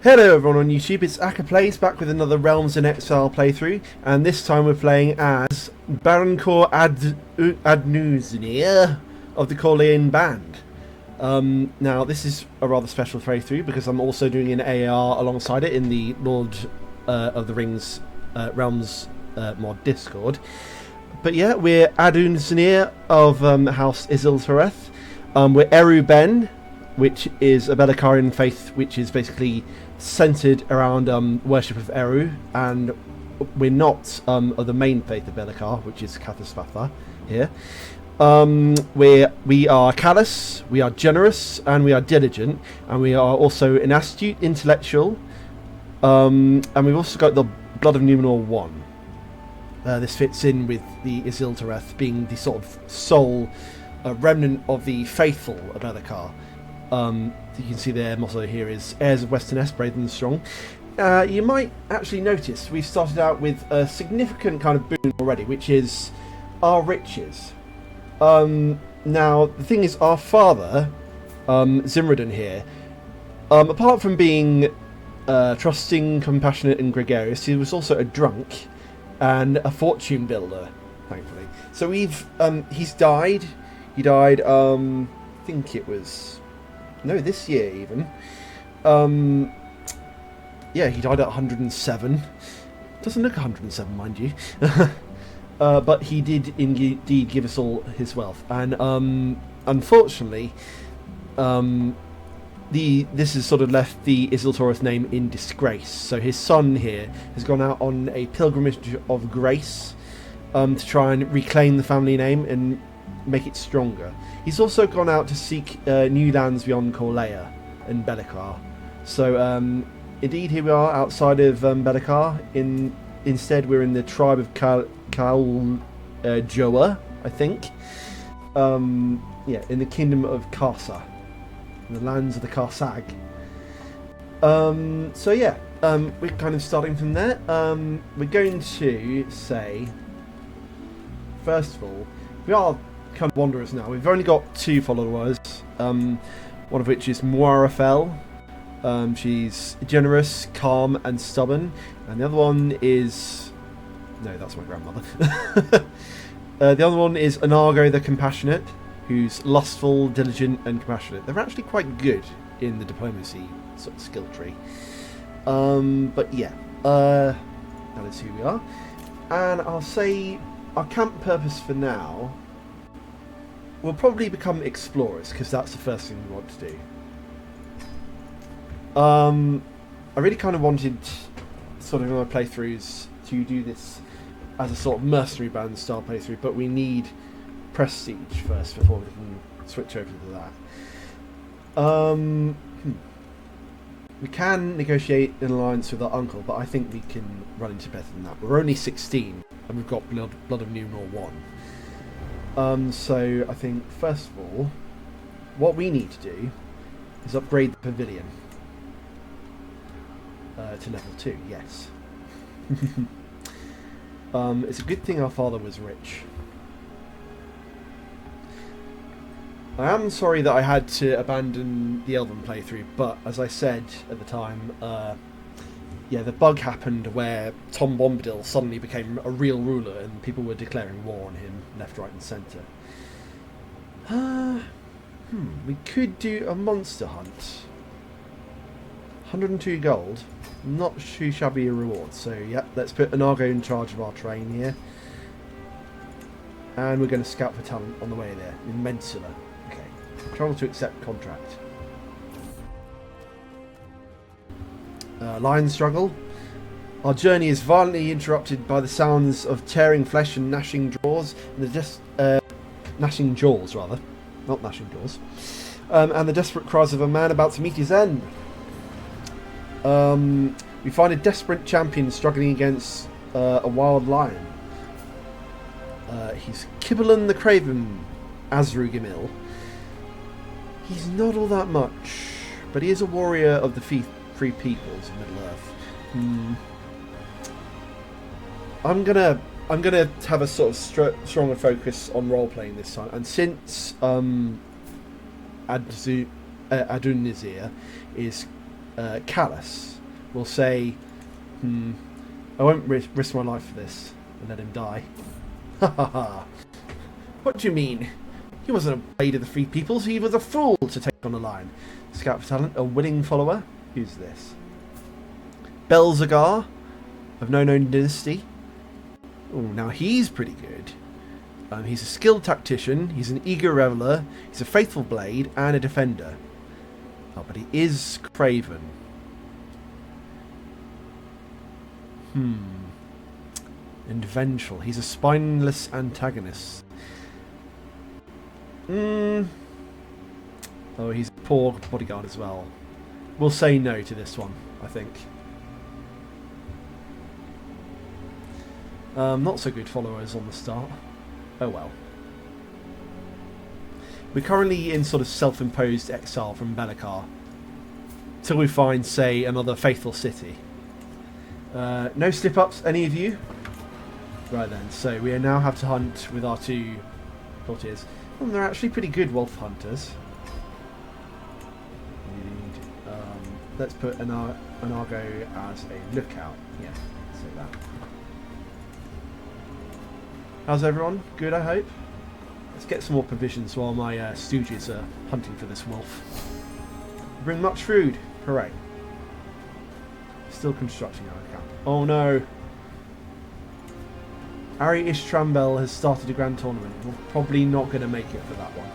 Hello everyone on YouTube, it's Aka Plays back with another Realms in Exile playthrough, and this time we're playing as Barancor Adnuzir of the Corlean Band. Now this is a rather special playthrough because I'm also doing an AR alongside it in the Lord of the Rings Realms mod Discord. But yeah, we're Adnuzir of House Isiltareth. We're Eru Ben, which is a Belikarian faith which is basically centered around worship of Eru, and we're not of the main faith of Belikar, which is Kathasvatha here. We are callous, we are generous, and we are diligent, and we are also an astute intellectual, and we've also got the blood of Numenor 1. This fits in with the Isiltareth being the sort of sole remnant of the faithful of Belikar. You can see their motto here is heirs of Western Est, brave and strong. You might actually notice we've started out with a significant kind of boon already, which is our riches. Now, the thing is, our father, Zimridan here, apart from being trusting, compassionate and gregarious, he was also a drunk and a fortune builder, thankfully. So he's died. He died, I think it was... No, this year even. Yeah, he died at 107. Doesn't look 107, mind you. But he did indeed give us all his wealth. And unfortunately, this has sort of left the Isiltareth name in disgrace. So his son here has gone out on a pilgrimage of grace to try and reclaim the family name and make it stronger. He's also gone out to seek new lands beyond Corleia and Belikar. So indeed, here we are outside of Belikar. Instead, we're in the tribe of Joa, I think. Yeah, in the kingdom of Karsa, in the lands of the Karsag. So yeah, we're kind of starting from there. We're going to say, first of all, we are kind of wanderers now. We've only got 2 followers, one of which is Muarafel. She's generous, calm and stubborn, and the other one is... no, that's my grandmother. The other one is Anago the Compassionate, who's lustful, diligent and compassionate. They're actually quite good in the diplomacy sort of skill tree. But yeah, that is who we are. And I'll say our camp purpose for now, we'll probably become explorers, because that's the first thing we want to do. I really kind of wanted, sort of in my playthroughs, to do this as a sort of mercenary band style playthrough, but we need prestige first before we can switch over to that. We can negotiate an alliance with our uncle, but I think we can run into better than that. We're only 16, and we've got blood of Numenor 1. So I think first of all, what we need to do is upgrade the pavilion to level 2. Yes. It's a good thing our father was rich. I am sorry that I had to abandon the Elven playthrough, but as I said at the time, yeah, the bug happened where Tom Bombadil suddenly became a real ruler and people were declaring war on him left, right and centre. We could do a monster hunt. 102 gold. Not too shabby a reward. So yeah, let's put Anago in charge of our train here. And we're going to scout for talent on the way there. In Mensula. Okay. Travel to accept contract. Lion struggle. Our journey is violently interrupted by the sounds of tearing flesh and gnashing jaws, and gnashing jaws rather, not gnashing jaws, and the desperate cries of a man about to meet his end. We find a desperate champion struggling against a wild lion. He's Kibalun the Craven, Azrugimil. He's not all that much, but he is a warrior of the free peoples of Middle-earth. I'm gonna have a sort of stronger focus on role playing this time, and since Adunizir is callous. We'll say, I won't risk my life for this and let him die. Ha ha ha. What do you mean? He wasn't a blade of the Free Peoples, he was a fool to take on a lion. Scout for talent, a willing follower. Who's this? Belzagar of No Known Dynasty. Oh, now he's pretty good. He's a skilled tactician, he's an eager reveller, he's a faithful blade, and a defender. Oh, but he is craven. And vengeful. He's a spineless antagonist. Oh, he's a poor bodyguard as well. We'll say no to this one, I think. Not so good followers on the start. Oh well. We're currently in sort of self-imposed exile from Belikar. Till we find, say, another faithful city. No slip-ups, any of you? Right then, so we now have to hunt with our two courtiers. And they're actually pretty good wolf hunters. Let's put an Argo as a lookout. Yeah, say that. How's everyone? Good, I hope? Let's get some more provisions while my stooges are hunting for this wolf. Bring much food. Hooray. Still constructing our camp. Oh no. Ari Ishtrambel has started a grand tournament. We're probably not going to make it for that one.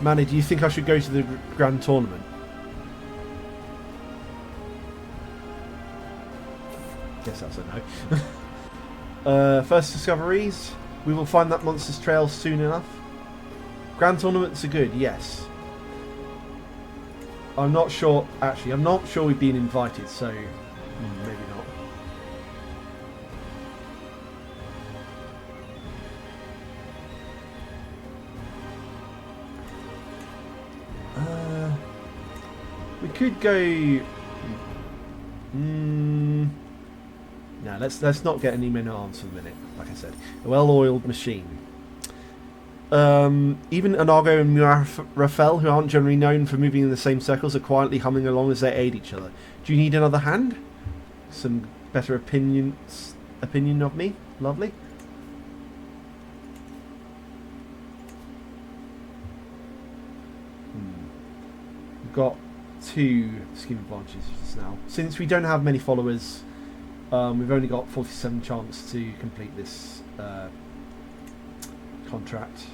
Manny, do you think I should go to the grand tournament? Guess that's a no. First discoveries. We will find that monster's trail soon enough. Grand tournaments are good, yes. I'm not sure, actually, I'm not sure we've been invited, so maybe not. We could go... No, let's not get any men at arms for a minute, like I said. A well-oiled machine. Even Anago and Murafel, who aren't generally known for moving in the same circles, are quietly humming along as they aid each other. Do you need another hand? Some better opinion of me? Lovely. We've got 2 scheme advantages just now. Since we don't have many followers, we've only got 47 chance to complete this contract.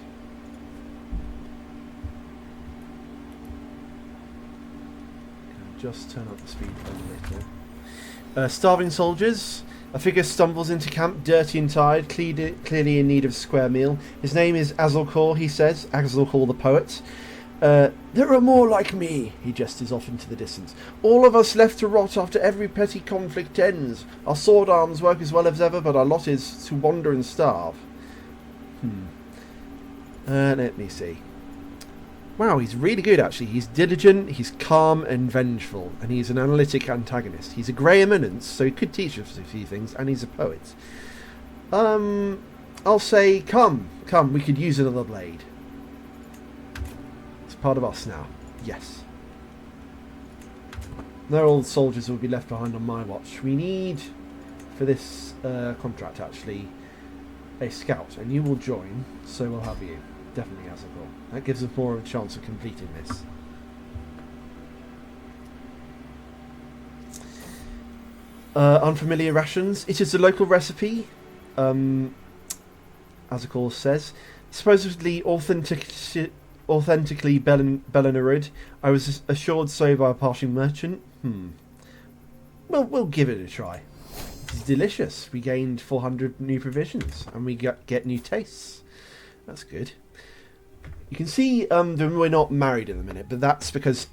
Just turn up the speed a little. Starving soldiers. A figure stumbles into camp, dirty and tired, clearly in need of a square meal. His name is Azalkor, he says. Azalkor the poet. There are more like me, he gestures off into the distance. All of us left to rot after every petty conflict ends. Our sword arms work as well as ever, but our lot is to wander and starve. Let me see. Wow, he's really good actually. He's diligent, he's calm and vengeful, and he's an analytic antagonist. He's a grey eminence, so he could teach us a few things, and he's a poet. I'll say, come, we could use another blade. It's part of us now. Yes. No old soldiers will be left behind on my watch. We need, for this contract actually, a scout, and you will join, so we'll have you. Definitely as a goal. That gives us more of a chance of completing this. Unfamiliar rations. It is a local recipe, as a course says. Supposedly authentically Belinarud. I was assured so by a passing merchant. Well, we'll give it a try. It's delicious. We gained 400 new provisions, and we get new tastes. That's good. You can see that we're not married at the minute, but that's because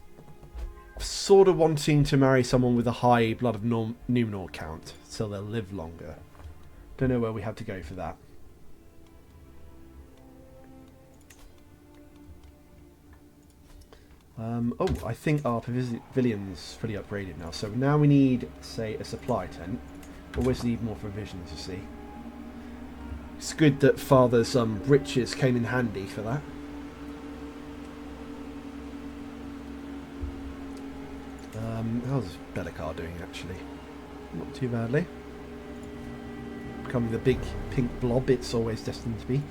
sort of wanting to marry someone with a high blood of Numenor count, so they'll live longer. Don't know where we have to go for that. Oh, I think our pavilion's fully upgraded now, so now we need, say, a supply tent. Always need more provisions, you see. It's good that father's riches came in handy for that. How's Bellicar doing, actually? Not too badly. Becoming the big pink blob it's always destined to be.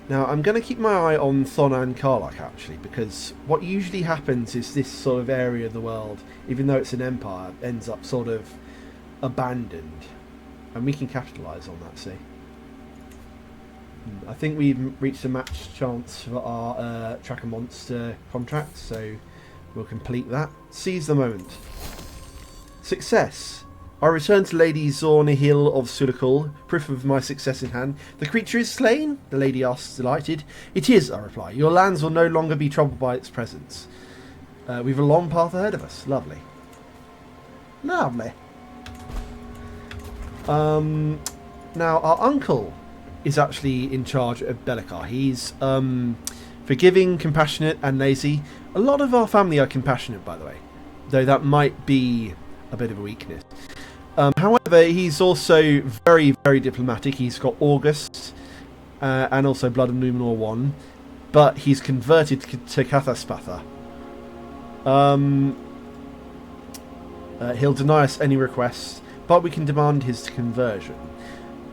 Now, I'm going to keep my eye on Thona and Karlach, actually, because what usually happens is this sort of area of the world, even though it's an empire, ends up sort of abandoned. And we can capitalise on that, see? I think we've reached a match chance for our Tracker Monster contract, so we'll complete that. Seize the moment. Success! I return to Lady Zornihil of Sulikul, proof of my success in hand. The creature is slain? The lady asks, delighted. It is, I reply. Your lands will no longer be troubled by its presence. We've a long path ahead of us. Lovely. Lovely. Now, our uncle is actually in charge of Bellicar. He's forgiving, compassionate, and lazy. A lot of our family are compassionate, by the way, though that might be a bit of a weakness. However, he's also very, very diplomatic. He's got August and also Blood of Numenor 1, but he's converted to Cathaspatha. He'll deny us any requests, but we can demand his conversion.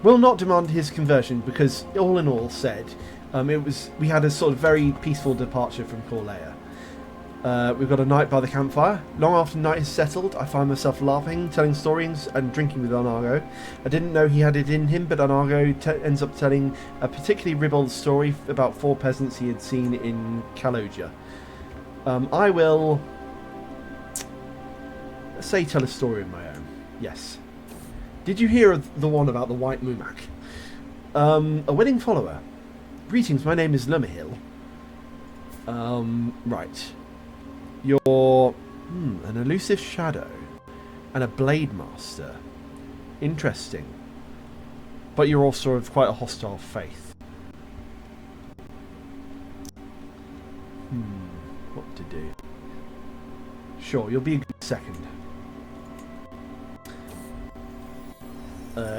We'll not demand his conversion because, all in all said, we had a sort of very peaceful departure from Corleia. We've got a night by the campfire. Long after night has settled, I find myself laughing, telling stories and drinking with Onargo. I didn't know he had it in him, but Onargo ends up telling a particularly ribald story about 4 peasants he had seen in Kaloja. I will, say, tell a story of my own. Yes. Did you hear of the one about the White Mumak? A willing follower. Greetings, my name is Lumahil. Right. You're an elusive shadow and a blade master. Interesting. But you're also of quite a hostile faith. What to do? Sure, you'll be a good second.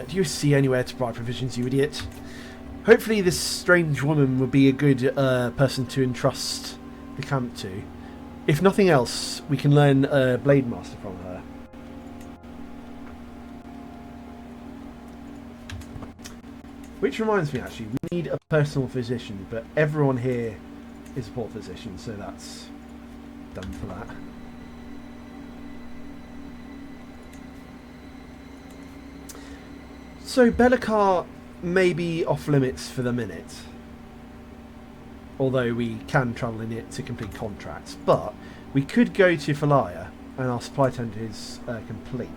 Do you see anywhere to buy provisions, you idiot? Hopefully this strange woman will be a good person to entrust the camp to. If nothing else, we can learn Blade Master from her. Which reminds me, actually, we need a personal physician, but everyone here is a port physician, so that's done for that. So Bellicar may be off limits for the minute, although we can travel in it to complete contracts, but we could go to Falaya and our supply tent is complete.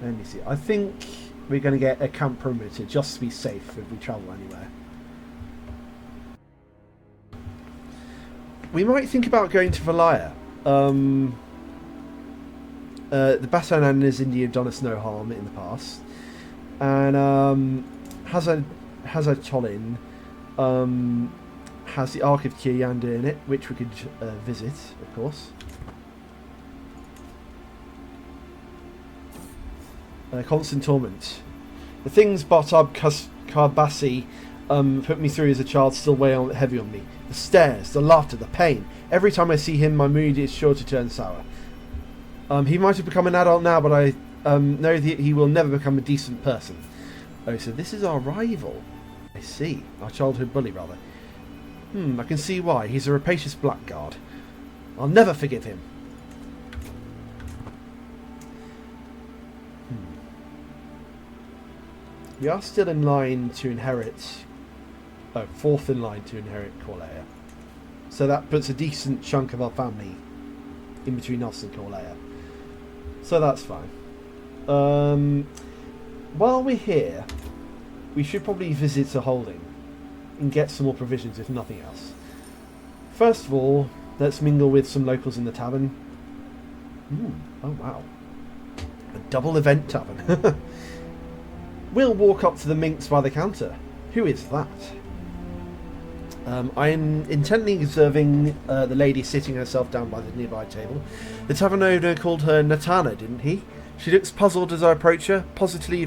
Let me see. I think we're going to get a camp perimeter just to be safe if we travel anywhere. We might think about going to Falaya. The Batan and Nizindi have done us no harm in the past, and Hazard Tolin has the Ark of Kiryanda in it, which we could visit, of course. Constant Torment. The things Bartab Karbasi put me through as a child still weigh heavy on me. The stares, the laughter, the pain. Every time I see him, my mood is sure to turn sour. He might have become an adult now, but I know that he will never become a decent person. Oh, so this is our rival. I see. Our childhood bully, rather. I can see why. He's a rapacious blackguard. I'll never forgive him. We are still in line to inherit... Oh, 4th in line to inherit Corleia. So that puts a decent chunk of our family in between us and Corleia. So that's fine. While we're here, we should probably visit a holding and get some more provisions, if nothing else. First of all, let's mingle with some locals in the tavern. Oh wow. A double event tavern. We'll walk up to the minx by the counter. Who is that? I am intently observing the lady sitting herself down by the nearby table. The tavern owner called her Natana, didn't he? She looks puzzled as I approach her, possibly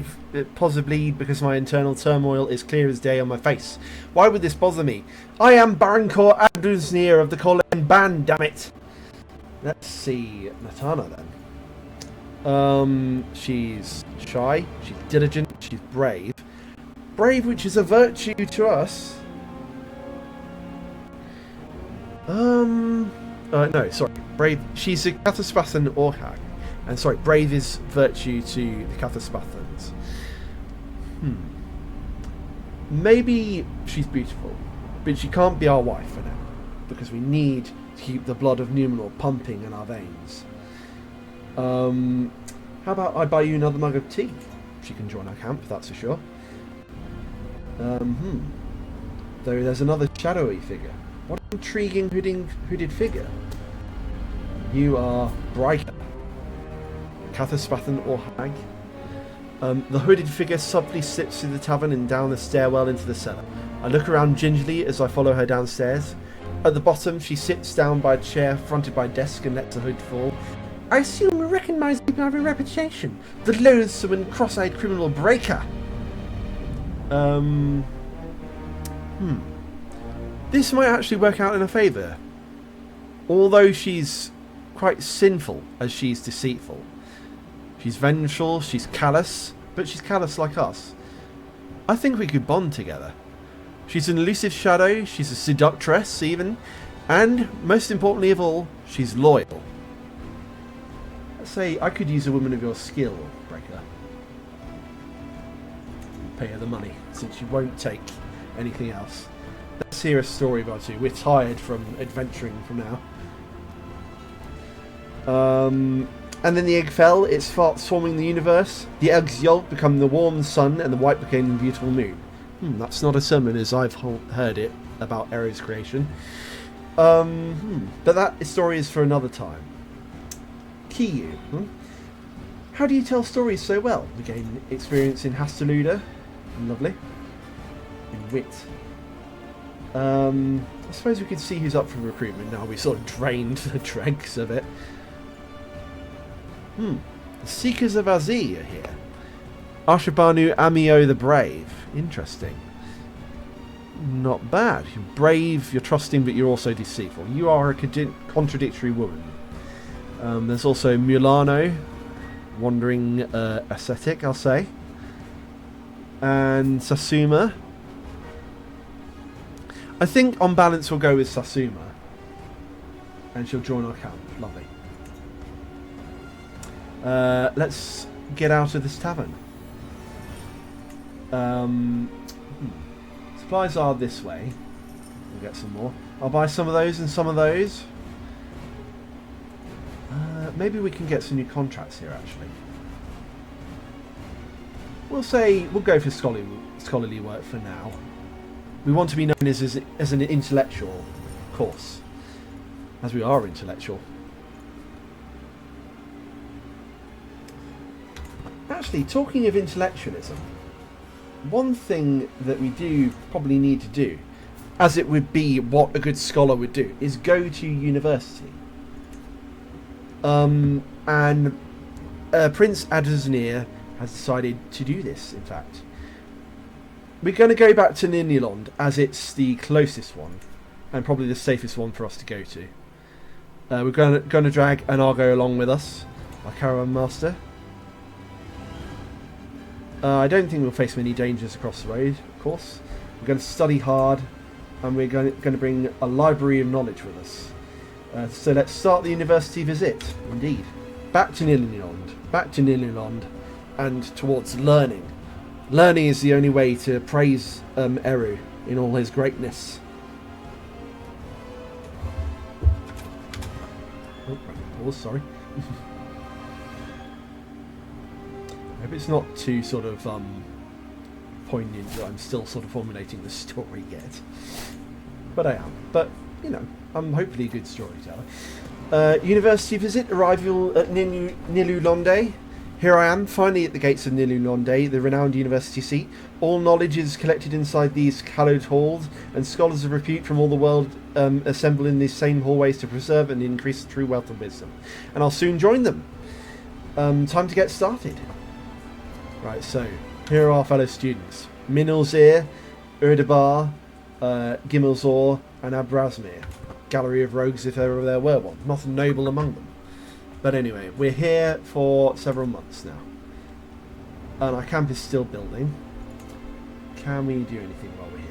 because my internal turmoil is clear as day on my face. Why would this bother me? I am Barancor Adzi of the Colin Band, damn it! Let's see Natana then. She's shy, she's diligent, she's brave. Brave, which is a virtue to us. No, sorry. Brave. She's a Cathaspathan Orhag. And sorry, brave is virtue to the Cathaspathans. Maybe she's beautiful, but she can't be our wife for now, because we need to keep the blood of Numenor pumping in our veins. How about I buy you another mug of tea? She can join our camp, that's for sure. Though there's another shadowy figure. What an intriguing hooded figure. You are Brighter. Cathaspathan or Hag. The hooded figure subtly slips through the tavern and down the stairwell into the cellar. I look around gingerly as I follow her downstairs. At the bottom, she sits down by a chair fronted by a desk and lets the hood fall. I assume we recognise you by your reputation. The loathsome and cross-eyed criminal Breaker. This might actually work out in her favour. Although she's quite sinful as she's deceitful. She's vengeful, she's callous, but she's callous like us. I think we could bond together. She's an elusive shadow, she's a seductress even, and, most importantly of all, she's loyal. Let's say I could use a woman of your skill, Breaker. Pay her the money, since you won't take anything else. Let's hear a story about you. We're tired from adventuring from now. And then the egg fell, it swarming the universe. The egg's yolk became the warm sun, and the white became the beautiful moon. That's not a sermon as I've heard it about Aero's creation. But that story is for another time. Kiyu. How do you tell stories so well? We gain experience in Hastaluda. Lovely. In wit. I suppose we could see who's up for recruitment now. We sort of drained the dregs of it. The Seekers of Adzi are here. Arshabanu Amio the Brave. Interesting. Not bad. You're brave, you're trusting, but you're also deceitful. You are a contradictory woman. There's also Mulano, wandering ascetic, I'll say. And Sasuma. I think on balance we'll go with Sasuma. And she'll join our camp. Lovely. Let's get out of this tavern. Supplies are this way. We'll get some more. I'll buy some of those and some of those. Maybe we can get some new contracts here, actually. We'll go for scholarly work for now. We want to be known as an intellectual course, as we are intellectual. Actually, talking of intellectualism, one thing that we do probably need to do, as it would be what a good scholar would do, is go to university. And Prince Adzi has decided to do this, in fact. We're going to go back to Ninulond, as it's the closest one, and probably the safest one for us to go to. We're going to drag an Argo along with us, our caravan master. I don't think we'll face many dangers across the road, of course. We're going to study hard, and we're going to bring a library of knowledge with us. So let's start the university visit, indeed. Back to Ninulond, and towards learning. Learning is the only way to praise Eru in all his greatness. Oh, sorry. I hope it's not too sort of poignant that I'm still sort of formulating the story yet. But I am. But, you know, I'm hopefully a good storyteller. University visit, arrival at Nilulonde. Here I am, finally at the gates of Nilulonde, the renowned university seat. All knowledge is collected inside these hallowed halls, and scholars of repute from all the world assemble in these same hallways to preserve and increase the true wealth of wisdom. And I'll soon join them. Time to get started. Right, so here are our fellow students. Minilzir, Urdabar, Gimilzor, and Abrazmir. Gallery of rogues if ever there were one. Not a noble among them. But anyway, we're here for several months now. And our camp is still building. Can we do anything while we're here?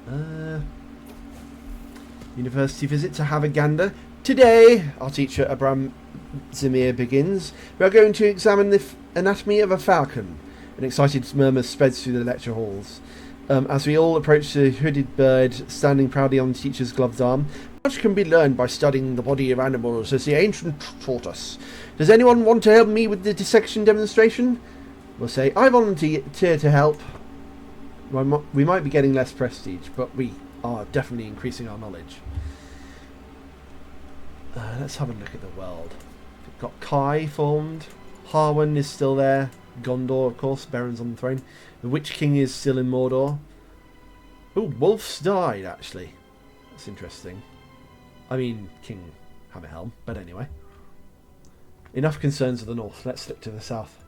No. University visit to Havaganda. Today, our teacher Abram Zamir begins. We are going to examine the anatomy of a falcon. An excited murmur spreads through the lecture halls. As we all approach the hooded bird standing proudly on the teacher's gloved arm, much can be learned by studying the body of animals as the ancients taught us. Does anyone want to help me with the dissection demonstration? We'll say, I volunteer to help. We might be getting less prestige, but we are definitely increasing our knowledge. Let's have a look at the world. We've got Kai formed. Harwin is still there. Gondor, of course. Baron's on the throne. The Witch King is still in Mordor. Oh, Wolf's died, actually. That's interesting. I mean, King Hammerhelm. But anyway. Enough concerns of the north. Let's slip to the south.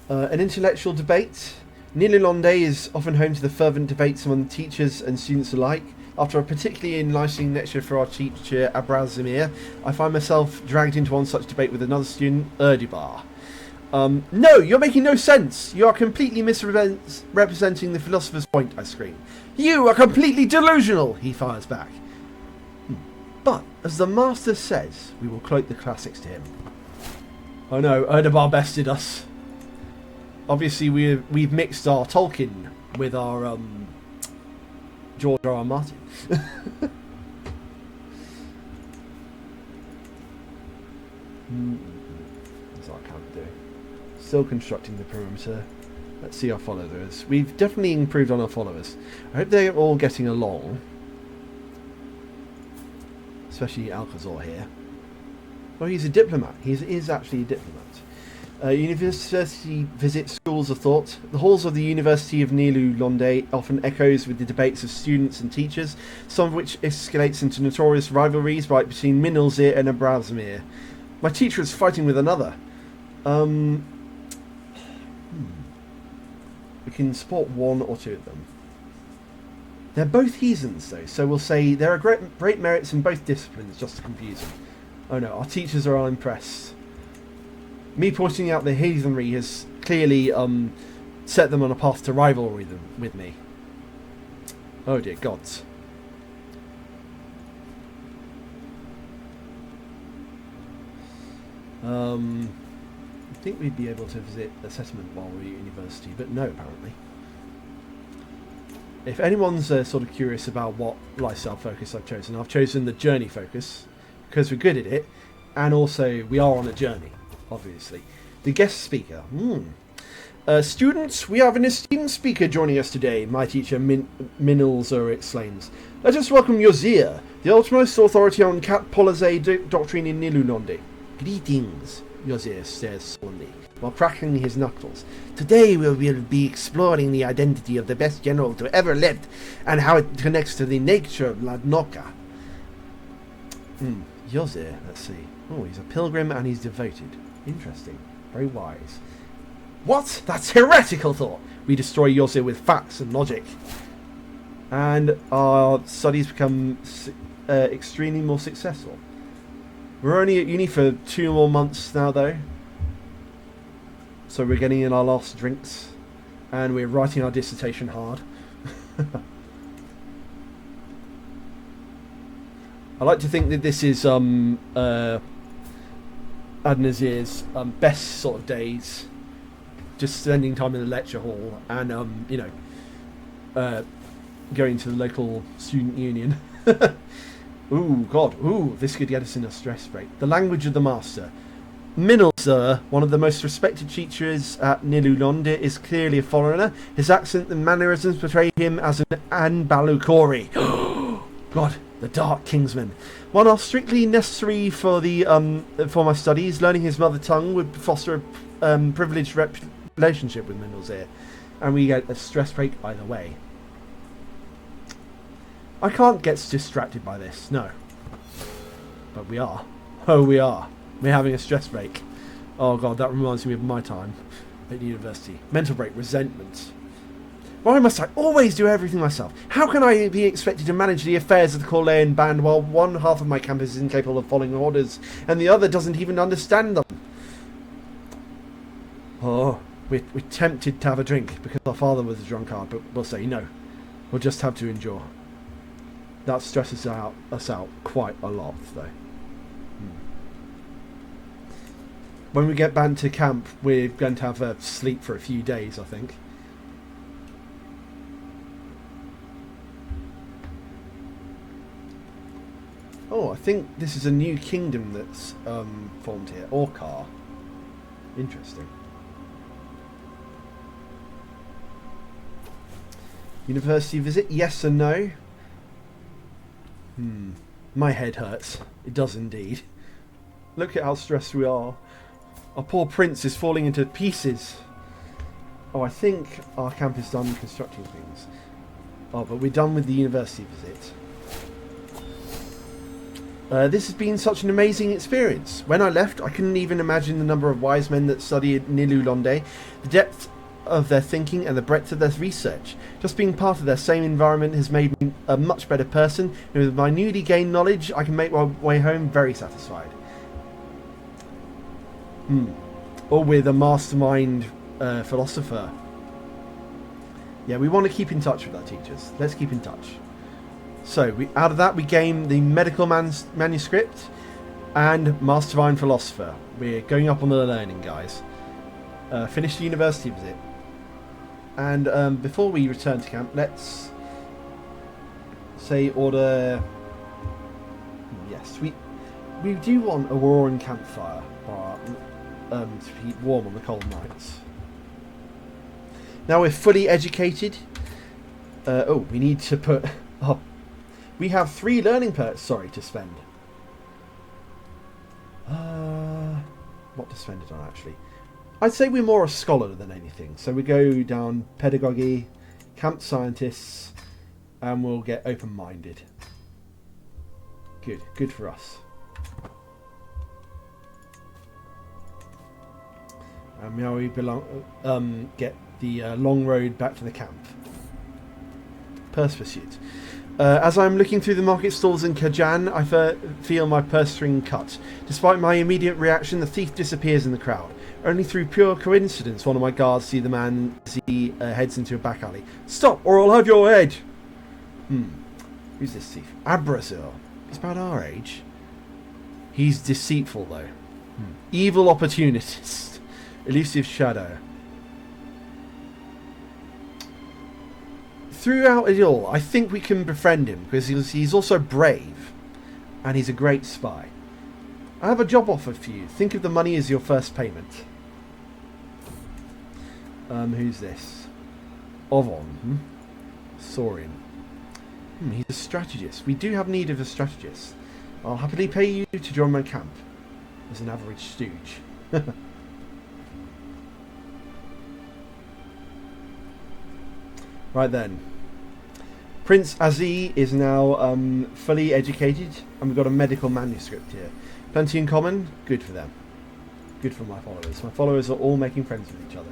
An intellectual debate. Nilulonde is often home to the fervent debates among teachers and students alike. After a particularly enlightening lecture for our teacher Abrazimir, I find myself dragged into one such debate with another student, Urdibar. No, you're making no sense. You are completely misrepresenting the philosopher's point, I scream. You are completely delusional, he fires back. But, as the master says, we will quote the classics to him. Oh no, Urdibar bested us. Obviously, we've mixed our Tolkien with our George R. R. Martin. That's what I can't do. Still constructing the perimeter. Let's see our followers. We've definitely improved on our followers. I hope they're all getting along. Especially Alcazar here. Well, he's a diplomat. He is actually a diplomat. University visit schools of thought. The halls of the University of Nilulonde often echoes with the debates of students and teachers, some of which escalates into notorious rivalries right between Minilzir and Abrazmir. My teacher is fighting with another. We can support one or two of them. They're both heathens though, so we'll say there are great merits in both disciplines, just to confuse them. Oh no, our teachers are unimpressed. Me pointing out the heathenry has clearly set them on a path to rivalry with me. Oh dear gods. I think we'd be able to visit a settlement while we're at university, but no, apparently. If anyone's sort of curious about what lifestyle focus I've chosen the journey focus, because we're good at it, and also we are on a journey. Obviously. The guest speaker. Students, we have an esteemed speaker joining us today, my teacher Minilzir exclaims. Let us welcome Yozir, the utmost authority on cat policy doctrine in Nilulonde. Greetings, Yozir says solemnly, while cracking his knuckles. Today we will be exploring the identity of the best general to ever lived, and how it connects to the nature of Ladnoka. Yozir, let's see. Oh, he's a pilgrim and he's devoted. Interesting. Very wise. What? That's heretical thought. We destroy Yosir with facts and logic. And our studies become extremely more successful. We're only at uni for 2 more months now though. So we're getting in our last drinks. And we're writing our dissertation hard. I like to think that this is Adnazir's best sort of days, just spending time in the lecture hall and going to the local student union. Ooh, God, ooh, this could get us in a stress break. The language of the master. Minilzir, one of the most respected teachers at Nilulonde, is clearly a foreigner. His accent and mannerisms portray him as an Anbalukori. God, the Dark Kingsman. While not strictly necessary for my studies, learning his mother tongue would foster a privileged relationship with Minilzir. and we get a stress break either way. I can't get distracted by this, no. But we are. Oh, we are. We're having a stress break. Oh god, that reminds me of my time at university. Mental break, resentment. Why must I always do everything myself? How can I be expected to manage the affairs of the Corleone band while one half of my campus is incapable of following orders and the other doesn't even understand them? Oh, we're tempted to have a drink because our father was a drunkard, but we'll say no. We'll just have to endure. That stresses us out quite a lot, though. When we get back to camp, we're going to have a sleep for a few days, I think. Oh, I think this is a new kingdom that's formed here. Orcar. Interesting. University visit? Yes and no. My head hurts. It does indeed. Look at how stressed we are. Our poor prince is falling into pieces. Oh, I think our camp is done constructing things. Oh, but we're done with the university visit. This has been such an amazing experience. When I left, I couldn't even imagine the number of wise men that study at Nilu Londe, the depth of their thinking and the breadth of their research. Just being part of their same environment has made me a much better person, and with my newly gained knowledge, I can make my way home very satisfied. Or with a mastermind philosopher. Yeah, we want to keep in touch with our teachers. Let's keep in touch. So, out of that, we gain the medical manuscript and mastermind philosopher. We're going up on the learning, guys. Finish the university visit. And before we return to camp, let's say order... Yes, we do want a roaring campfire to keep warm on the cold nights. Now we're fully educated. We need to put... we have 3 learning perks, to spend. What to spend it on, actually? I'd say we're more a scholar than anything. So we go down pedagogy, camp scientists, and we'll get open-minded. Good for us. And now we get the long road back to the camp. Purse pursuit. As I'm looking through the market stalls in Kajan, I feel my purse string cut. Despite my immediate reaction, the thief disappears in the crowd. Only through pure coincidence, one of my guards see the man as he heads into a back alley. Stop, or I'll have your head! Who's this thief? Abrazil. He's about our age. He's deceitful, though. Evil opportunist. Elusive shadow. Throughout it all, I think we can befriend him, because he's also brave. And he's a great spy. I have a job offer for you. Think of the money as your first payment. Who's this? Ovon. Saurian. He's a strategist. We do have need of a strategist. I'll happily pay you to join my camp as an average stooge. Right then. Prince Adzi is now fully educated, and we've got a medical manuscript here. Plenty in common. Good for them. Good for my followers. My followers are all making friends with each other.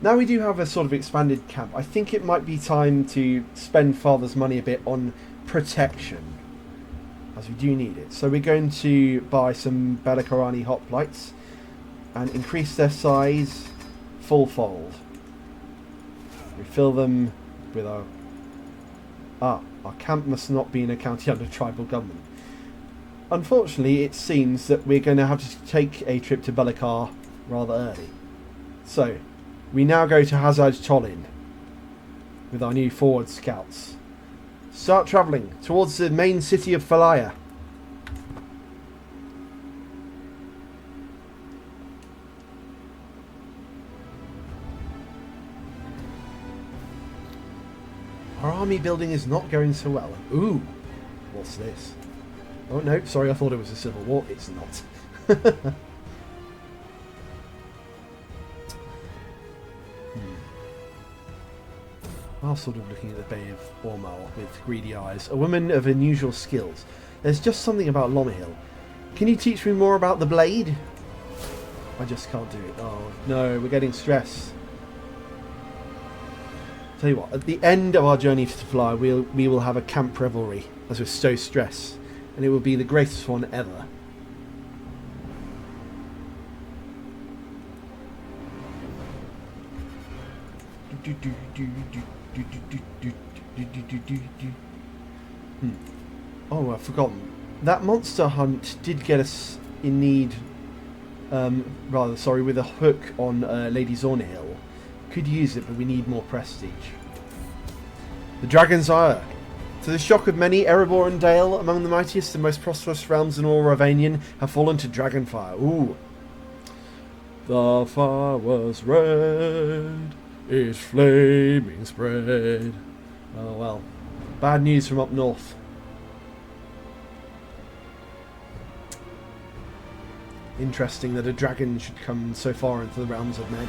Now we do have a sort of expanded camp. I think it might be time to spend Father's money a bit on protection, as we do need it. So we're going to buy some Belakarani hoplites and increase their size full-fold. We fill them with our camp must not be in a county under tribal government. Unfortunately, it seems that we're going to have to take a trip to Belakar rather early. So, we now go to Hazaj Tolin with our new forward scouts. Start travelling towards the main city of Falaya. Our army building is not going so well. Ooh, what's this? Oh no, sorry, I thought it was a civil war. It's not. While sort of looking at the Bay of Ormal with greedy eyes, a woman of unusual skills. There's just something about Lomhill. Can you teach me more about the blade? I just can't do it. Oh no, we're getting stressed. Tell you what, at the end of our journey to fly, we will have a camp revelry as we stow stress, and it will be the greatest one ever. Oh, I've forgotten. That monster hunt did get us in need, with a hook on Lady Zornihill. Could use it, but we need more prestige. The Dragon's Ire. To the shock of many, Erebor and Dale, among the mightiest and most prosperous realms in all Ravanian, have fallen to Dragonfire. Ooh. The fire was red, its flaming spread. Oh well. Bad news from up north. Interesting that a dragon should come so far into the realms of men.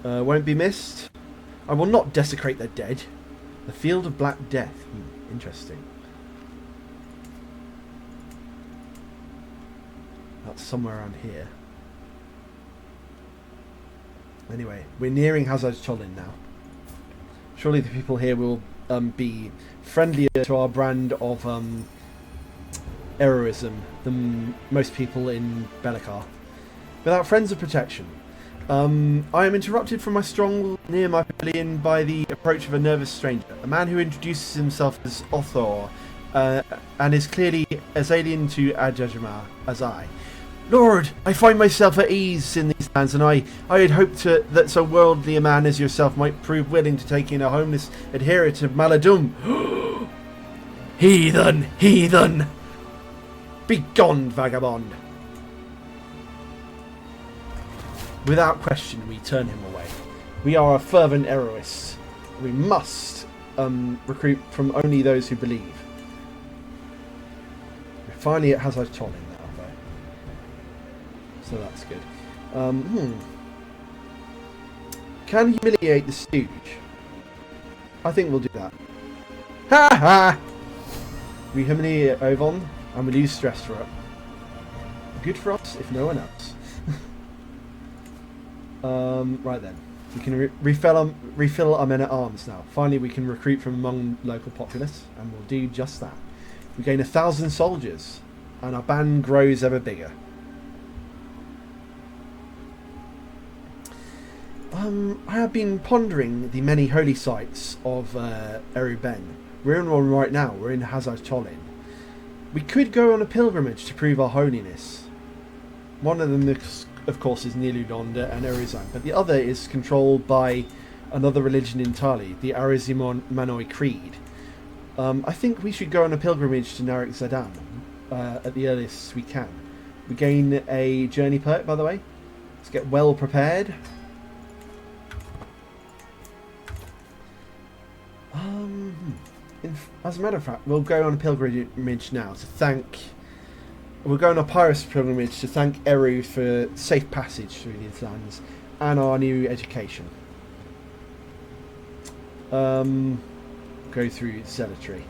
Won't be missed. I will not desecrate their dead. The Field of Black Death. Interesting. That's somewhere around here. Anyway, we're nearing Hazard's Cholin now. Surely the people here will be friendlier to our brand of heroism than most people in Belikar. Without friends of protection. I am interrupted from my strong near my pavilion by the approach of a nervous stranger, a man who introduces himself as Othor, and is clearly as alien to Adjajama as I. Lord, I find myself at ease in these lands, and I had hoped that so worldly a man as yourself might prove willing to take in a homeless adherent of Maladum. Heathen! Heathen! Begone, vagabond! Without question, we turn him away. We are a fervent heroists. We must recruit from only those who believe. We're finally at Hazard Cholin now, though. So that's good. Can humiliate the stooge. I think we'll do that. Ha ha! We humiliate Ovon, and we lose stress for it. Good for us, if no one else. Right then, we can refill our men at arms now. Finally, we can recruit from among local populace, and we'll do just that. We gain 1,000 soldiers, and our band grows ever bigger. I have been pondering the many holy sites of Eruben. We're in one right now. We're in Hazard Cholin. We could go on a pilgrimage to prove our holiness. One of them, of course, is Niludonda and Erizan, but the other is controlled by another religion entirely, the Arizimanoi Creed. I think we should go on a pilgrimage to Narik Zadan at the earliest we can. We gain a journey perk, by the way. Let's get well prepared. As a matter of fact, we'll go on a pilgrimage now to thank... We'll go on a pirates pilgrimage to thank Eru for safe passage through these lands and our new education. Go through Zealotry.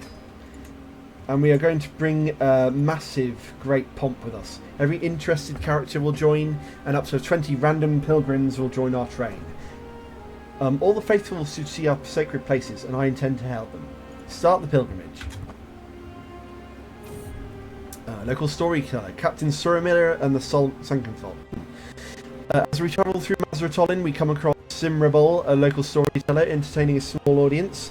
And we are going to bring massive, great pomp with us. Every interested character will join, and up to 20 random pilgrims will join our train. All the faithful should see our sacred places, and I intend to help them. Start the pilgrimage. Local storyteller, Captain Suramir and the Sunken Folk. As we travel through Mazratolin, we come across Simrabol, a local storyteller, entertaining a small audience.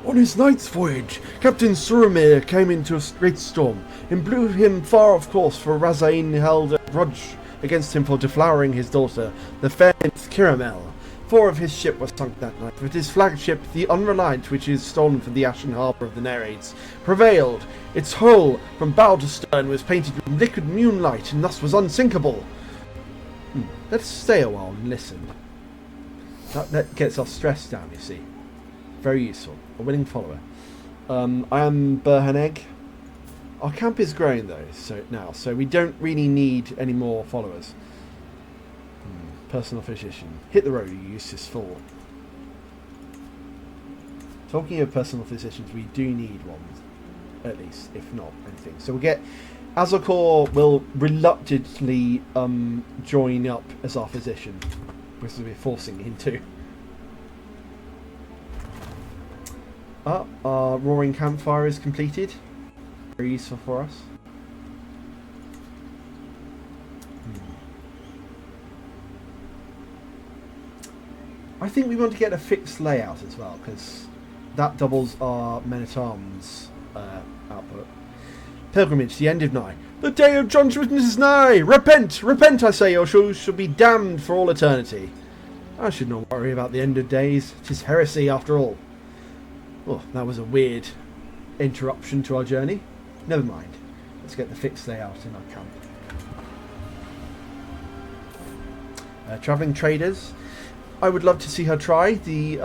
On his night's voyage, Captain Suramir came into a great storm and blew him far off course, for Razain held a grudge against him for deflowering his daughter, the fair nymph Kiramel. 4 of his ship was sunk that night, but his flagship, the Unreliant, which is stolen from the Ashen Harbour of the Nereids, prevailed. Its hull, from bow to stern, was painted with liquid moonlight, and thus was unsinkable. Let's stay a while and listen. That gets our stress down, you see. Very useful. A willing follower. I am Burhaneg. Our camp is growing, though, so we don't really need any more followers. Personal physician. Hit the road, you useless fool. Talking of personal physicians, we do need one, at least, if not anything. So we'll get Azokor will reluctantly join up as our physician, because we're forcing him to. Our roaring campfire is completed. Very useful for us. I think we want to get a fixed layout as well, because that doubles our men-at-arms output. Pilgrimage, the end of nigh. The day of judgment is nigh! Repent! Repent, I say, or you shall be damned for all eternity. I should not worry about the end of days. 'Tis heresy, after all. Oh, that was a weird interruption to our journey. Never mind. Let's get the fixed layout in our camp. Travelling traders. I would love to see her try. The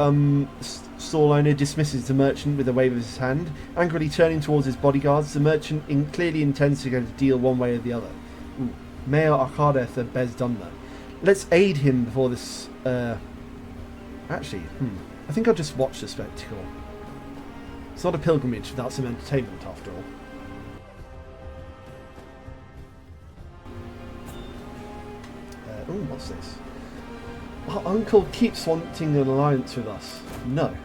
stall owner dismisses the merchant with a wave of his hand, angrily turning towards his bodyguards. The merchant clearly intends to go to deal one way or the other. Ooh. Mayor Arkadeth Bezdumna. Let's aid him before this... Actually, I think I'll just watch the spectacle. It's not a pilgrimage without some entertainment, after all. What's this? Our uncle keeps wanting an alliance with us. No.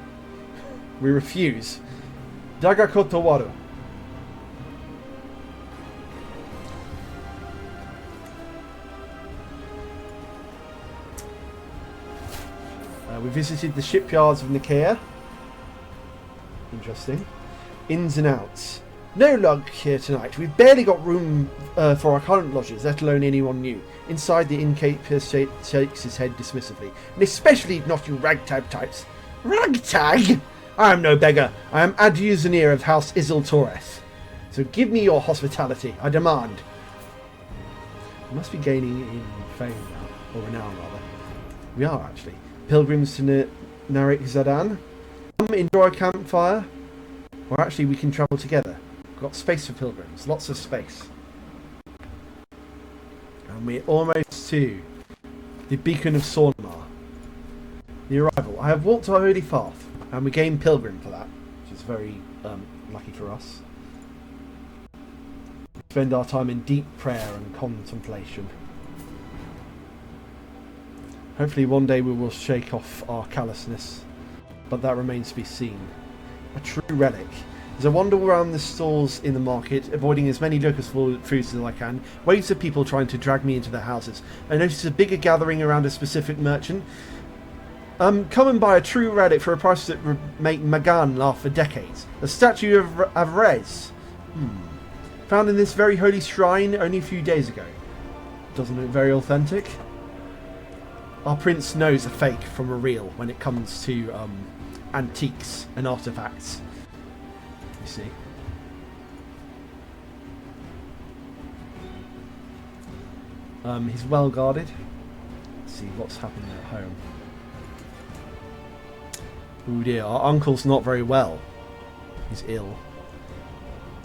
We refuse. Dagakotowaru. We visited the shipyards of Nicaea. Interesting. Ins and outs. No luck here tonight. We've barely got room for our current lodgers, let alone anyone new. Inside, the innkeeper shakes his head dismissively. And especially not you ragtag types. Ragtag? I am no beggar. I am Adzi of House Isil Torres. So give me your hospitality, I demand. We must be gaining in fame now, or renown rather. We are actually. Pilgrims to Narik Zadan. Come enjoy a campfire. Or actually we can travel together. We've got space for pilgrims, lots of space. And we're almost to the beacon of Sornamar. The arrival. I have walked our holy path, and we gain pilgrim for that, which is very lucky for us. Spend our time in deep prayer and contemplation. Hopefully one day we will shake off our callousness, but that remains to be seen. A true relic. As I wander around the stalls in the market, avoiding as many local foods as I can, waves of people trying to drag me into their houses. I notice a bigger gathering around a specific merchant. Come and buy a true relic for a price that would make Magan laugh for decades. A statue of Avrez. Found in this very holy shrine only a few days ago. Doesn't look very authentic. Our prince knows a fake from a real when it comes to antiques and artifacts. You see. He's well guarded. Let's see what's happening at home. Oh dear, our uncle's not very well. He's ill.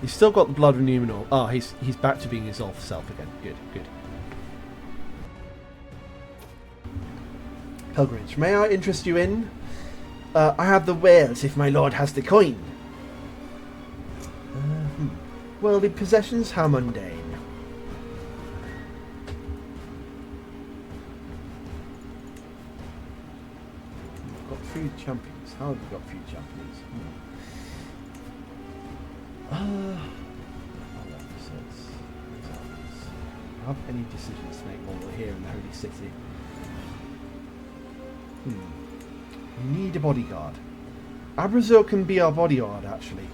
He's still got the blood of Numenor. Ah, he's back to being his old self again. Good, good. Pilgrimage. May I interest you in? I have the wares if my lord has the coin. Worldly possessions, how mundane. We've got food champions. How have we got food champions? Have any decisions to make while we're here in the Holy City? We need a bodyguard. Abrazil can be our bodyguard, actually.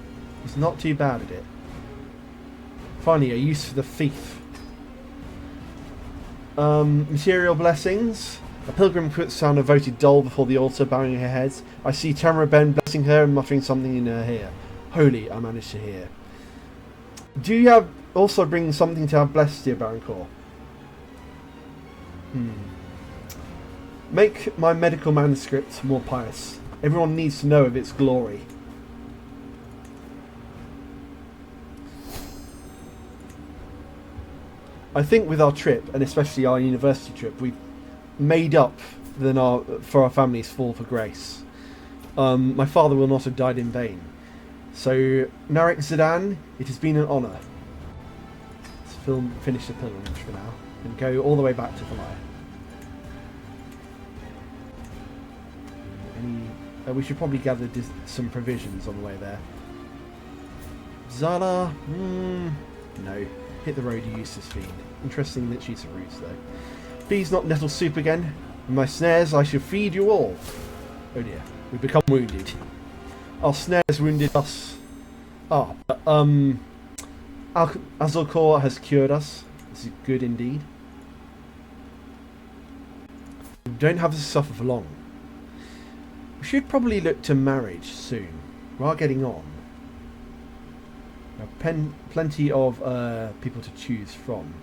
He's not too bad at it. Finally, a use for the thief. Material blessings. A pilgrim puts down a voted doll before the altar, bowing her head. I see Tamara Ben blessing her and muttering something in her ear. Holy, I managed to hear. Do you have also bring something to have blessed, dear Baroncor? Make my medical manuscript more pious. Everyone needs to know of its glory. I think with our trip, and especially our university trip, we've made up for our family's fall for grace. My father will not have died in vain. So, Narek Zidane, it has been an honour. Let's finish the pilgrimage for now and go all the way back to Valaya. We should probably gather some provisions on the way there. Zala, no. Hit the road, you useless fiend. Interesting that she's a ruse, though. Please not nettle soup again. In my snares, I shall feed you all. Oh dear, we've become wounded. Our snares wounded us. Ah, but, Azulkor has cured us. This is good indeed. We don't have to suffer for long. We should probably look to marriage soon. We are getting on. There are plenty of people to choose from.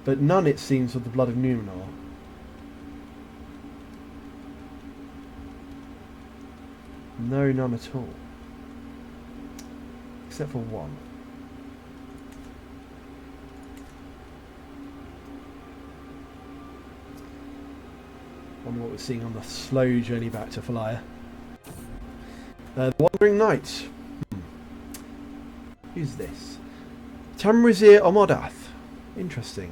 But none, it seems, with the blood of Numenor. No, none at all. Except for one. Wonder what we're seeing on the slow journey back to Falaya. The Wandering Knight. Who's this? Tamrazir Omodath. Interesting.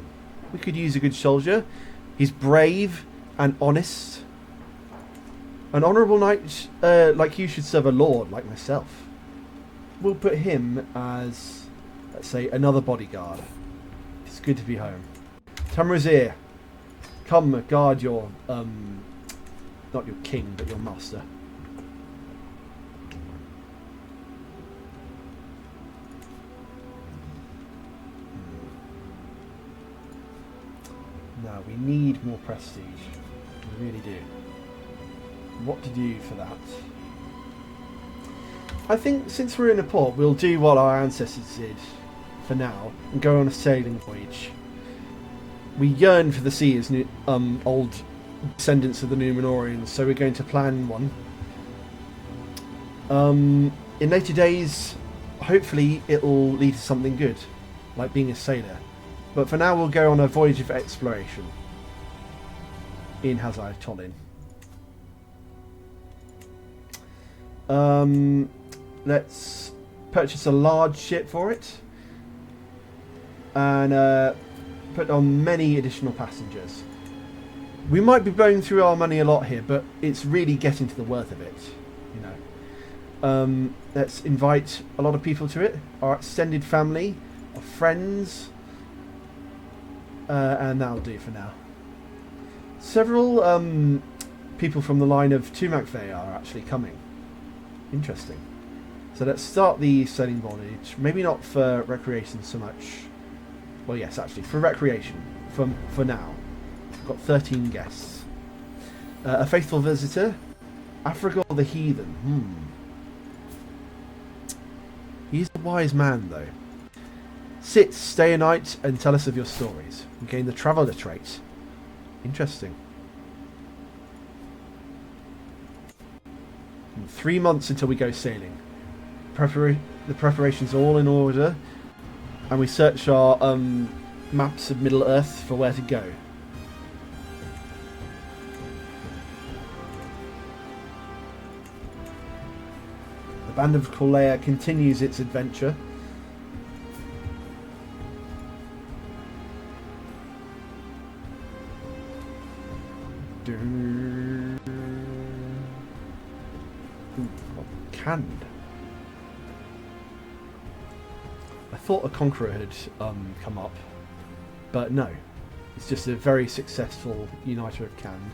We could use a good soldier. He's brave and honest. An honourable knight like you should serve a lord like myself. We'll put him as, let's say, another bodyguard. It's good to be home. Tamrazir, come guard your, not your king, but your master. Now, we need more prestige. We really do. What to do for that? I think since we're in a port, we'll do what our ancestors did for now and go on a sailing voyage. We yearn for the sea as old descendants of the Númenóreans, so we're going to plan one. In later days, hopefully it'll lead to something good, like being a sailor. But for now, we'll go on a voyage of exploration in Hazai Tolin. Let's purchase a large ship for it and put on many additional passengers. We might be blowing through our money a lot here, but it's really getting to the worth of it, you know. Let's invite a lot of people to it, our extended family, our friends, and that'll do for now. Several people from the line of Tumakve are actually coming. Interesting. So let's start the sailing voyage. Maybe not for recreation so much. Well, yes, actually, for recreation. For now. We've got 13 guests. A faithful visitor. Afrigor the Heathen. He's a wise man, though. Sit, stay a night, and tell us of your stories. We gain the traveller trait. Interesting. 3 months until we go sailing. The preparations are all in order, and we search our maps of Middle Earth for where to go. The band of Kolea continues its adventure. Canned. I thought a conqueror had come up, but no. It's just a very successful uniter of Canned.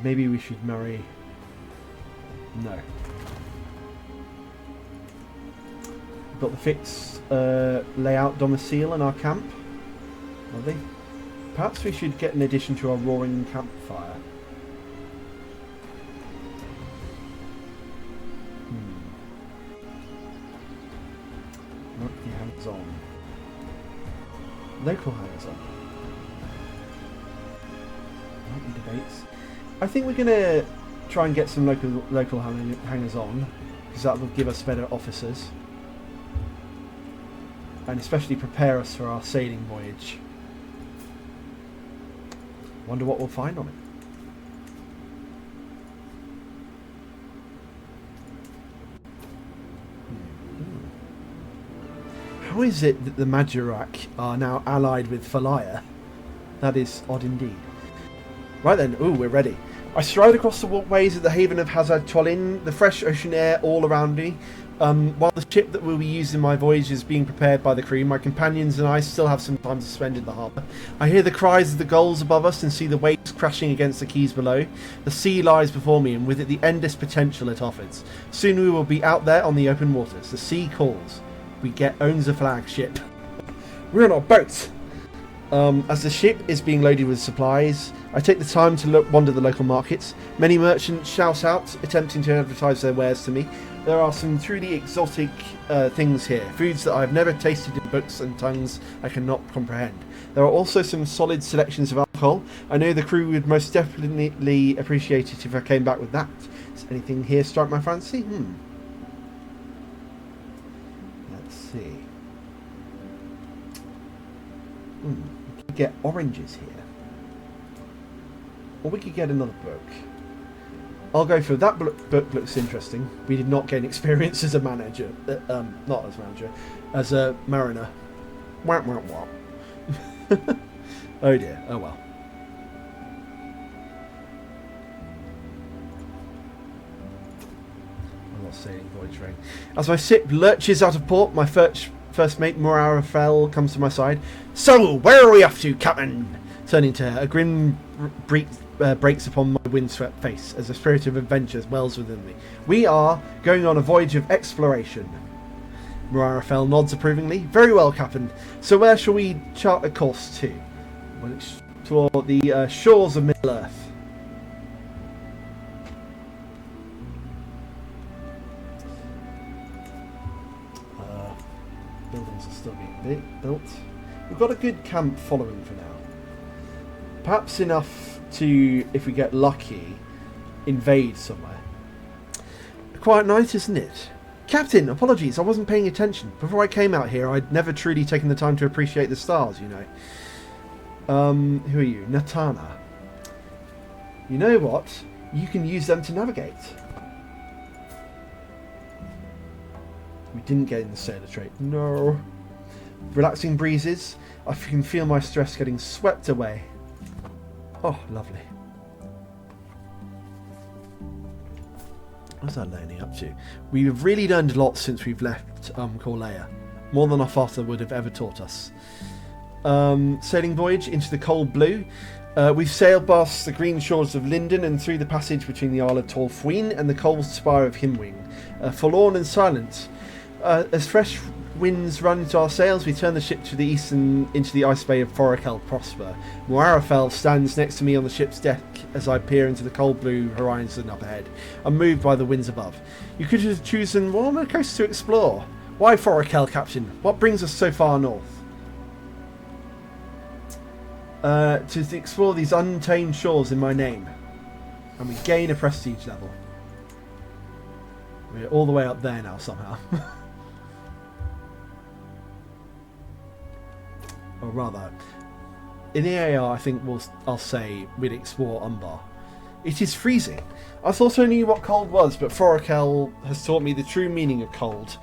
Maybe we should marry... No. We've got the fixed layout domicile in our camp. Lovely. Perhaps we should get an addition to our roaring campfire. Not the hands-on. Local hands-on. Not the debates. I think we're going to try and get some local hangers-on. because that will give us better officers. And especially prepare us for our sailing voyage. Wonder what we'll find on it. How is it that the MAAAAAAAKE are now allied with Falaya? That is odd indeed. Right then, ooh, we're ready. I stride across the walkways at the haven of Hazard Twalin, the fresh ocean air all around me. While the ship that will be used in my voyage is being prepared by the crew, my companions and I still have some time to spend in the harbour. I hear the cries of the gulls above us and see the waves crashing against the quays below. The sea lies before me, and with it the endless potential it offers. Soon we will be out there on the open waters. The sea calls. We owns a flagship. We're on our boat! As the ship is being loaded with supplies, I take the time to wander the local markets. Many merchants shout out, attempting to advertise their wares to me. There are some truly exotic things here, foods that I've never tasted in books and tongues I cannot comprehend. There are also some solid selections of alcohol. I know the crew would most definitely appreciate it if I came back with that. Does anything here strike my fancy? Let's see. We could get oranges here. Or we could get another book. I'll go for that book. Looks interesting. We did not gain experience as a manager. Not as manager. As a mariner. Wah, wah, wah. Oh dear. Oh well. I'm not sailing voyage ring. As my ship lurches out of port, my first mate, MAAAAAAAAKE, comes to my side. So, where are we off to, Captain? Turning to her, a grin breaks upon my windswept face as the spirit of adventure wells within me. We are going on a voyage of exploration. MAAAAAAAKE nods approvingly. Very well, Captain. So where shall we chart a course to? Well, it's toward the shores of Middle-earth. Buildings are still being built. We've got a good camp following for now. Perhaps enough to, if we get lucky, invade somewhere. A quiet night, isn't it? Captain, apologies, I wasn't paying attention. Before I came out here, I'd never truly taken the time to appreciate the stars, you know. Who are you? Natana. You know what? You can use them to navigate. We didn't get in the sailor trait. No. Relaxing breezes. I can feel my stress getting swept away. Oh, lovely. What's our learning up to? We've really learned a lot since we've left Corleia. More than our father would have ever taught us. Sailing voyage into the cold blue. We've sailed past the green shores of Linden and through the passage between the Isle of Torfuin and the cold spire of Himwing. Forlorn and silent. As fresh winds run into our sails, we turn the ship to the east and into the ice bay of Forakel Prosper. MAAAAAAAKE stands next to me on the ship's deck as I peer into the cold blue horizon up ahead. I'm moved by the winds above. You could have chosen warmer coast to explore. Why Forakel, Captain? What brings us so far north? To explore these untamed shores in my name. And we gain a prestige level. We're all the way up there now somehow. Or rather, in the AR, I think I'll say we'd explore Umbar. It is freezing. I thought I knew what cold was, but Forakel has taught me the true meaning of cold.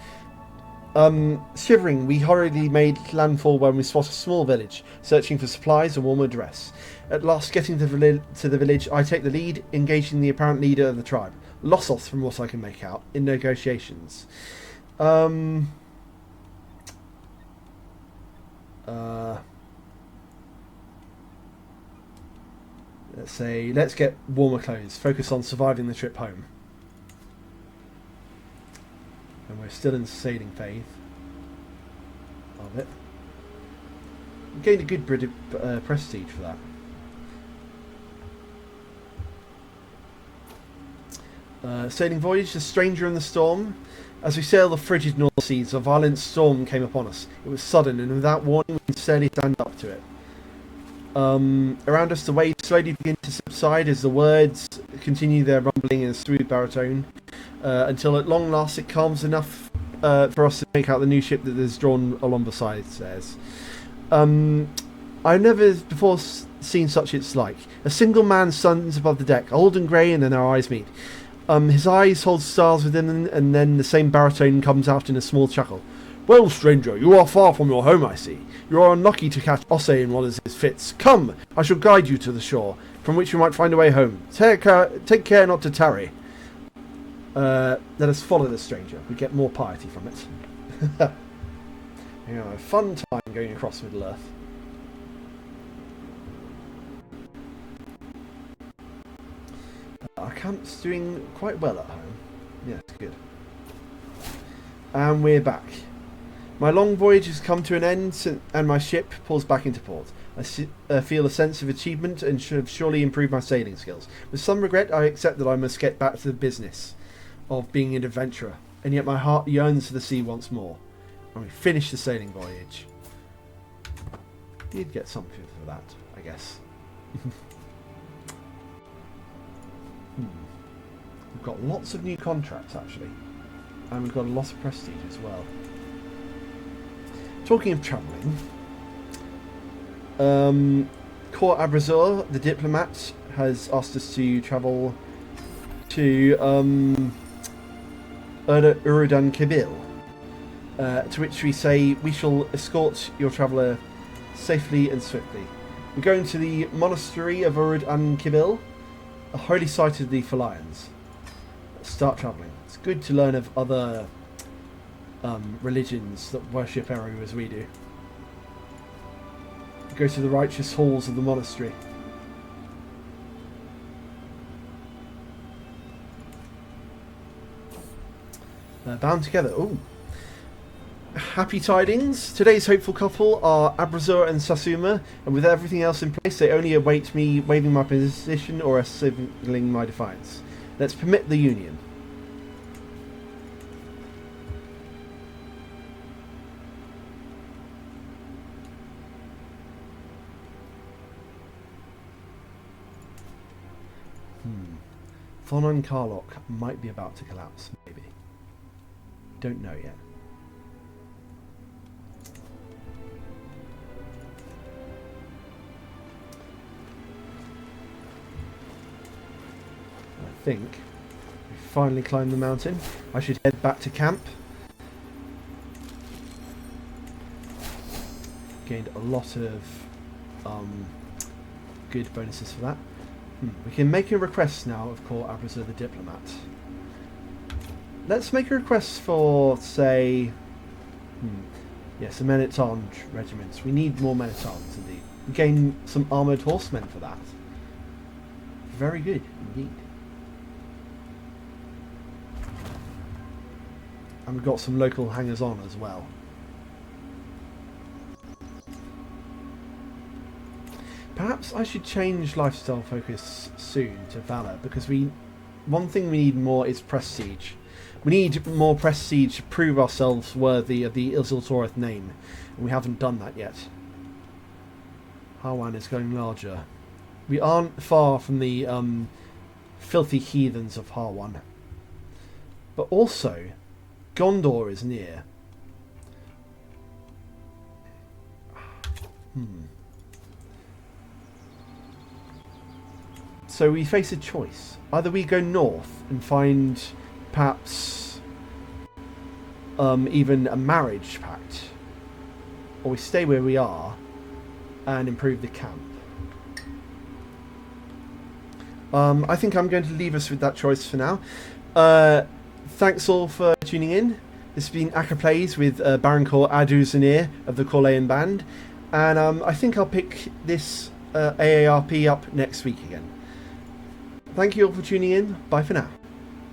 Shivering, we hurriedly made landfall when we spot a small village, searching for supplies and warmer dress. At last, getting to the village, I take the lead, engaging the apparent leader of the tribe, Lossoth, from what I can make out, in negotiations. Let's get warmer clothes. Focus on surviving the trip home. And we're still in the sailing phase of it. We gained a good bit of prestige for that. Sailing voyage, a stranger in the storm. As we sailed the frigid North Seas, a violent storm came upon us. It was sudden, and without warning, we could barely stand up to it. Around us, the waves slowly begin to subside as the words continue their rumbling in a smooth baritone. until at long last it calms enough for us to make out the new ship that is drawn along beside theirs. I've never before seen such its like. A single man stands above the deck, old and grey, and then our eyes meet. His eyes hold stars within them, and then the same baritone comes out in a small chuckle. Well, stranger, you are far from your home, I see. You are unlucky to catch Osse in one of his fits. Come, I shall guide you to the shore, from which you might find a way home. Take care not to tarry. Let us follow the stranger. We get more piety from it. You know, a fun time going across Middle-earth. Our camp's doing quite well at home. Yes, good. And we're back. My long voyage has come to an end, and my ship pulls back into port. I feel a sense of achievement and should have surely improved my sailing skills. With some regret, I accept that I must get back to the business of being an adventurer, and yet my heart yearns for the sea once more. And we finish the sailing voyage. You'd get something for that, I guess. We've got lots of new contracts, actually. And we've got a lot of prestige as well. Talking of travelling, Court Abrazur, the diplomat, has asked us to travel to Urudan Kabil, to which we say we shall escort your traveller safely and swiftly. We're going to the monastery of Urudan Kabil, a holy site of the Falians. Let's start travelling. It's good to learn of other religions that worship Eru as we do. Go to the righteous halls of the monastery. Bound together. Ooh. Happy tidings. Today's hopeful couple are Abrazur and Sasuma, and with everything else in place, they only await me waiving my position or signaling my defiance. Let's permit the union. Thonon Karlok might be about to collapse, maybe. Don't know yet. I think we finally climbed the mountain. I should head back to camp. Gained a lot of good bonuses for that. We can make a request now of Court Abrazur the diplomat. Let's make a request for, say, yes, a men-at-arms regiment. We need more men-at-arms, indeed. We gain some armoured horsemen for that. Very good, indeed. And we've got some local hangers-on as well. Perhaps I should change lifestyle focus soon to Valor, because one thing we need more is prestige. We need more prestige to prove ourselves worthy of the Isiltoreth name, and we haven't done that yet. Harwan is going larger. We aren't far from the filthy heathens of Harwan. But also, Gondor is near. So we face a choice. Either we go north and find perhaps even a marriage pact, or we stay where we are and improve the camp. I think I'm going to leave us with that choice for now. Thanks all for tuning in. This has been Aka Plays with Barancore Aduzanir of the Corlean Band, and I think I'll pick this AARP up next week again. Thank you all for tuning in. Bye for now.